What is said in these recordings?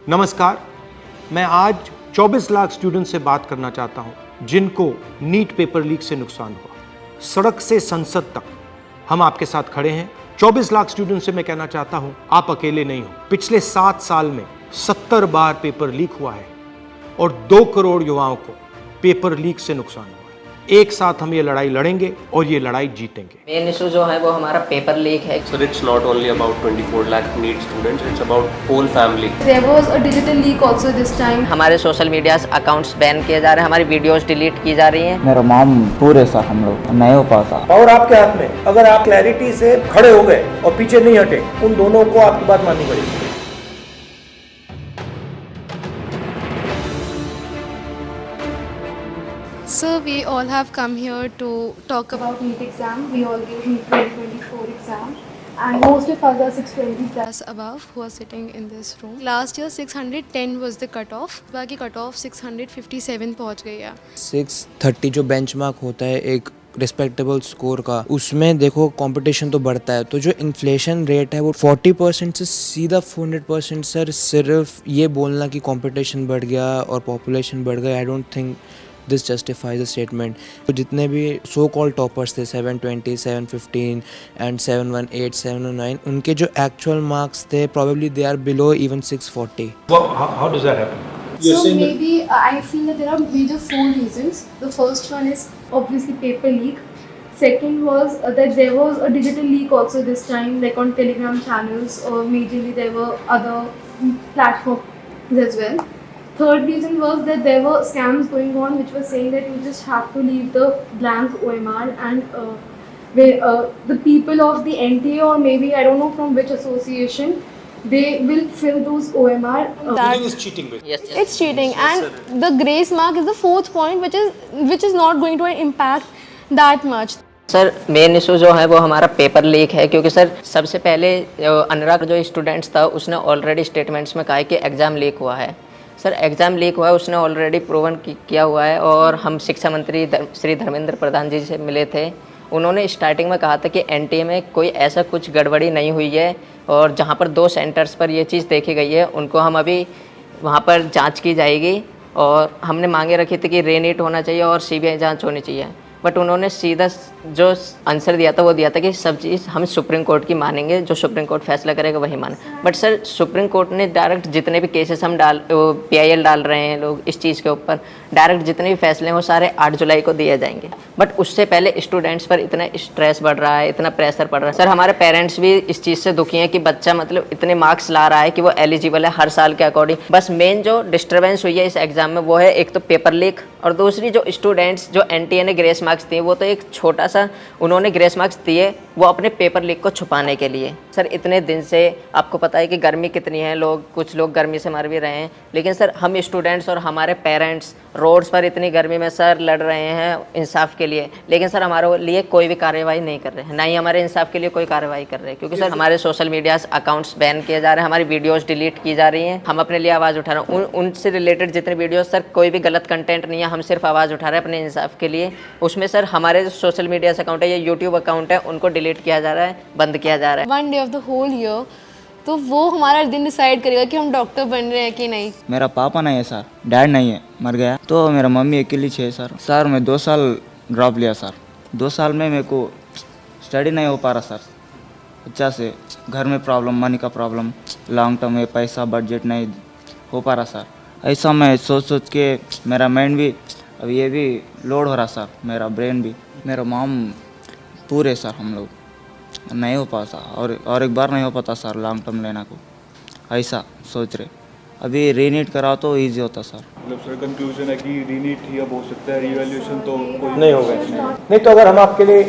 नमस्कार, मैं आज 24 लाख स्टूडेंट से बात करना चाहता हूं जिनको नीट पेपर लीक से नुकसान हुआ। सड़क से संसद तक हम आपके साथ खड़े हैं। 24 लाख स्टूडेंट से मैं कहना चाहता हूं, आप अकेले नहीं हो। पिछले 7 साल में 70 बार पेपर लीक हुआ है और 2 करोड़ युवाओं को पेपर लीक से नुकसान हुआ है। एक साथ हम ये लड़ाई लड़ेंगे और ये लड़ाई जीतेंगे। मेन इशू जो है वो हमारा पेपर लीक है। Sir, it's not only about 24 lakh NEET students, it's about whole family. There was a digital leak also this time. हमारे सोशल मीडिया अकाउंट्स बैन किए जा रहे हैं, हमारी वीडियोस डिलीट की जा रही हैं। मेरा मॉम पूरे सर हम लोग नहीं हो पाता। और आपके हाथ में, अगर आप क्लैरिटी से खड़े हो गए और पीछे नहीं हटे, उन दोनों को आपकी बात माननी पड़ेगी। So we all have come here to talk about NEET exam. We all gave NEET 2024 exam. And most of us are 620 plus above who are sitting in this room. Last year 610 was the cutoff. बाकी cutoff 657 पहुंच गई है। 630 जो benchmark होता है एक respectable score का, उसमें देखो कंपटीशन तो बढ़ता है। तो जो इन्फ्लेशन रेट है वो 40% से सीधा 400%। सर सिर्फ ये बोलना कि कंपटीशन बढ़ गया और पॉपुलेशन बढ़ गया, I don't think this justifies the statement. तो जितने भी सो कॉल्ड टॉपर्स थे 720, 715 एंड 718, 709, उनके जो एक्चुअल मार्क्स थे probably they are below even 640. How does that happen? So maybe I feel that there are major 4 reasons. The first one is obviously paper leak. Second was that there was a digital leak also this time, like on Telegram channels, or majorly there were other platforms as well. Third reason was that there were scams going on which were saying that you just have to leave the blank OMR and the people of the NTA, or maybe I don't know from which association, they will fill those OMR. Cheating is cheating. Yes. It's cheating, and the grace mark is the 4th point, which is not going to impact that much. Sir main issue जो है वो हमारा paper leak है, क्योंकि sir सबसे पहले अनुराग जो students था उसने ऑलरेडी स्टेटमेंट्स में कहा है कि एग्ज़ाम लीक हुआ है। सर एग्ज़ाम लीक हुआ है, उसने ऑलरेडी प्रूवन किया हुआ है। और हम शिक्षा मंत्री श्री धर्मेंद्र प्रधान जी से मिले थे, उन्होंने स्टार्टिंग में कहा था कि एनटीए में कोई ऐसा कुछ गड़बड़ी नहीं हुई है, और जहां पर 2 सेंटर्स पर ये चीज़ देखी गई है उनको हम अभी वहां पर जांच की जाएगी। और हमने मांगे रखी थी कि रीनीट होना चाहिए और सीबीआई जांच होनी चाहिए, बट उन्होंने सीधा जो आंसर दिया था वो दिया था कि सब चीज़ हम सुप्रीम कोर्ट की मानेंगे, जो सुप्रीम कोर्ट फैसला करेगा वही माने। बट सर सुप्रीम कोर्ट ने डायरेक्ट जितने भी केसेस हम PIL डाल रहे हैं लोग इस चीज़ के ऊपर, डायरेक्ट जितने भी फैसले हैं वो सारे 8 जुलाई को दिए जाएंगे। बट उससे पहले स्टूडेंट्स पर इतना स्ट्रेस बढ़ रहा है, इतना प्रेशर पड़ रहा है। सर हमारे पेरेंट्स भी इस चीज़ से दुखी हैं कि बच्चा मतलब इतने मार्क्स ला रहा है कि वो एलिजिबल है हर साल के अकॉर्डिंग। बस मेन जो डिस्टर्बेंस हुई है इस एग्ज़ाम में वो है एक तो पेपर लीक, और दूसरी जो स्टूडेंट्स जो NTA ने ग्रेस मार्क्स दिए वो तो एक छोटा सा उन्होंने ग्रेस मार्क्स दिए वो अपने पेपर लीक को छुपाने के लिए। सर इतने दिन से आपको पता है कि गर्मी कितनी है, कुछ लोग गर्मी से मर भी रहे हैं, लेकिन सर हम स्टूडेंट्स और हमारे पेरेंट्स रोड्स पर इतनी गर्मी में सर लड़ रहे हैं इंसाफ के लिए, लेकिन सर हमारे लिए कोई भी कार्रवाई नहीं कर रहे हैं, ना ही हमारे इंसाफ के लिए कोई कार्रवाई कर रहे हैं। क्योंकि सर हमारे सोशल मीडिया अकाउंट्स बैन किए जा रहे हैं, हमारी वीडियोस डिलीट की जा रही हैं। हम अपने लिए आवाज़ उठा रहे हैं, उनसे रिलेटेड जितने वीडियोस सर कोई भी गलत कंटेंट नहीं है, हम सिर्फ आवाज़ उठा रहे हैं अपने इंसाफ के लिए। उसमें सर हमारे जो सोशल मीडिया अकाउंट है या यूट्यूब अकाउंट है उनको डिलीट किया जा रहा है, बंद किया जा रहा है। 1 day of the whole year, तो वो हमारा दिन डिसाइड करेगा कि हम डॉक्टर बन रहे हैं कि नहीं। मेरा पापा नहीं है सर, डैड नहीं है, मर गया। तो मेरा मम्मी अकेली है सर। सर मैं 2 साल ड्रॉप लिया सर। 2 साल में मेरे को स्टडी नहीं हो पा रहा सर, अच्छा से। घर में प्रॉब्लम, मनी का प्रॉब्लम, लॉन्ग टर्म में पैसा बजट नहीं हो पा रहा सर। ऐसा मैं सोच के मेरा माइंड भी अब ये भी लोड हो रहा सर, मेरा ब्रेन भी। मेरा मॉम पूरे सर हम लोग नहीं हो पाता, और एक बार नहीं हो पाता सर लॉन्ग टर्म लेना को, ऐसा सोच रहे। अभी रीनीट कराओ तो इजी होता सर। मतलब सर कंक्लूजन है कि रीनीट ही अब हो सकता है, रिवैल्यूएशन तो कोई नहीं होगा। नहीं तो अगर हम आपके लिए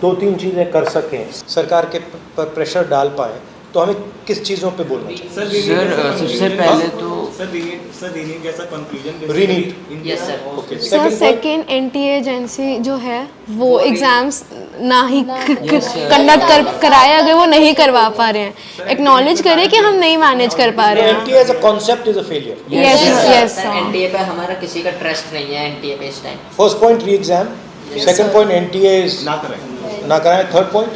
2-3 चीज़ें कर सकें, सरकार के पर प्रेशर डाल पाए, तो हमें किस चीज़ों पे बोलना चाहिए? सर सबसे पहले तो रीनीट जैसा conclusion yes sir. Okay. Sir second NTA agency जो है वो एग्जाम्स ना ही कंडक्ट कराए, अगर वो नहीं करवा पा रहे हैं, एक्नॉलेज करें कि हम नहीं मैनेज कर पा रहे हैं। NTA as a concept is a failure. Yes sir NTA पे हमारा किसी का ट्रस्ट नहीं है NTA पे इस टाइम। फर्स्ट पॉइंट री exam, second point NTA is ना कराएं। थर्ड पॉइंट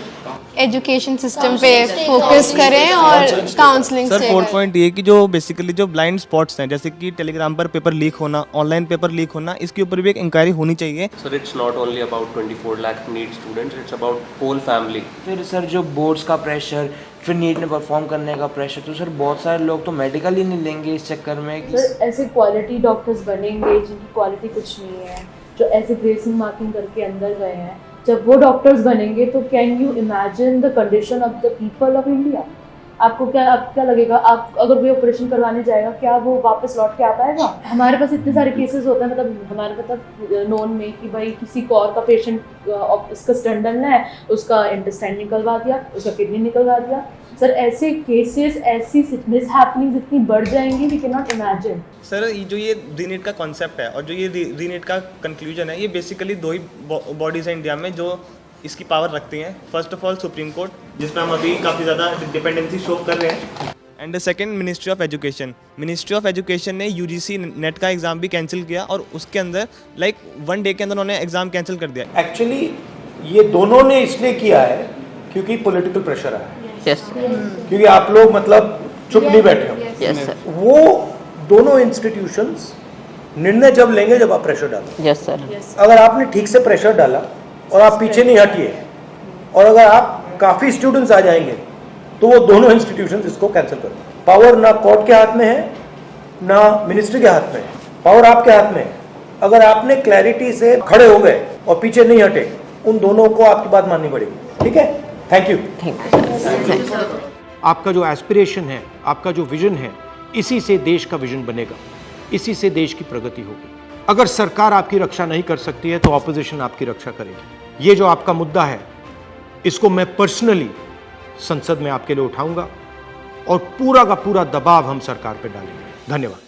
एजुकेशन सिस्टम पे फोकस करें और काउंसलिंग सर से 4 पॉइंट ये कि जो बेसिकली जो ब्लाइंड स्पॉट्स हैं जैसे कि टेलीग्राम पर पेपर लीक होना, ऑनलाइन पेपर लीक होना, इसके ऊपर भी एक इंक्वायरी होनी चाहिए। Sir, it's not only about 24 lakh NEET students, it's about whole family. फिर सर जो बोर्ड्स का प्रेशर, फिर नीट में परफॉर्म करने का प्रेशर, तो सर बहुत सारे लोग तो मेडिकल ही नहीं लेंगे इस चक्कर में कि सर ऐसे क्वालिटी डॉक्टर्स बनेंगे जिनकी क्वालिटी कुछ नहीं है, जो ऐसे ग्रेसिंग मार्किंग करके अंदर गए हैं, जब वो डॉक्टर्स बनेंगे तो can you imagine the condition of the people of India. आपको क्या लगेगा, आप अगर वो ऑपरेशन करवाने जाएगा क्या वो वापस लौट के आ पाएगा? हमारे पास इतने सारे केसेस होते हैं, मतलब हमारे मतलब नोन में कि भाई किसी को और का पेशेंट उसका स्टंट डालना है, उसका इंटेस्टाइन निकलवा दिया, उसका किडनी निकलवा दिया। सर ऐसे केसेस, ऐसी मिस हैपनिंग्स इतनी बढ़ जाएंगी, we can not imagine. Sir जो ये रीनेट का कॉन्सेप्ट है और जो ये रीनेट का कंक्लूजन है, ये बेसिकली दो ही बॉडीज़ हैं इंडिया में जो इसकी पावर रखती हैं। First of all supreme court, जिसमें हम अभी काफ़ी ज़्यादा डिपेंडेंसी शो कर रहे हैं, and second ministry of education. Ministry of education ने यूजीसी नेट का एग्ज़ाम भी कैंसिल किया और उसके अंदर लाइक 1 डे के अंदर उन्होंने एग्ज़ाम कैंसिल कर दिया। एक्चुअली ये दोनों ने इसलिए किया है क्योंकि पॉलिटिकल प्रेशर आया है, यस क्योंकि आप लोग मतलब चुप नहीं बैठे हो। यस सर, वो दोनों इंस्टीट्यूशंस निर्णय जब लेंगे जब आप प्रेशर डालो। यस सर, अगर आपने ठीक से प्रेशर डाला और आप पीछे नहीं हटिए और अगर आप काफ़ी स्टूडेंट्स आ जाएंगे तो वो दोनों इंस्टीट्यूशंस इसको कैंसिल कर दें। पावर ना कोर्ट के हाथ में है ना मिनिस्ट्री के हाथ में है, पावर आपके हाथ में है। अगर आपने क्लैरिटी से खड़े हो गए और पीछे नहीं हटे, उन दोनों को आपकी बात माननी पड़ेगी। ठीक है, थैंक यू। आपका जो एस्पिरेशन है, आपका जो विजन है, इसी से देश का विजन बनेगा, इसी से देश की प्रगति होगी। अगर सरकार आपकी रक्षा नहीं कर सकती है तो ऑपोजिशन आपकी रक्षा करेगी। ये जो आपका मुद्दा है, इसको मैं पर्सनली संसद में आपके लिए उठाऊंगा और पूरा का पूरा दबाव हम सरकार पे डालेंगे। धन्यवाद।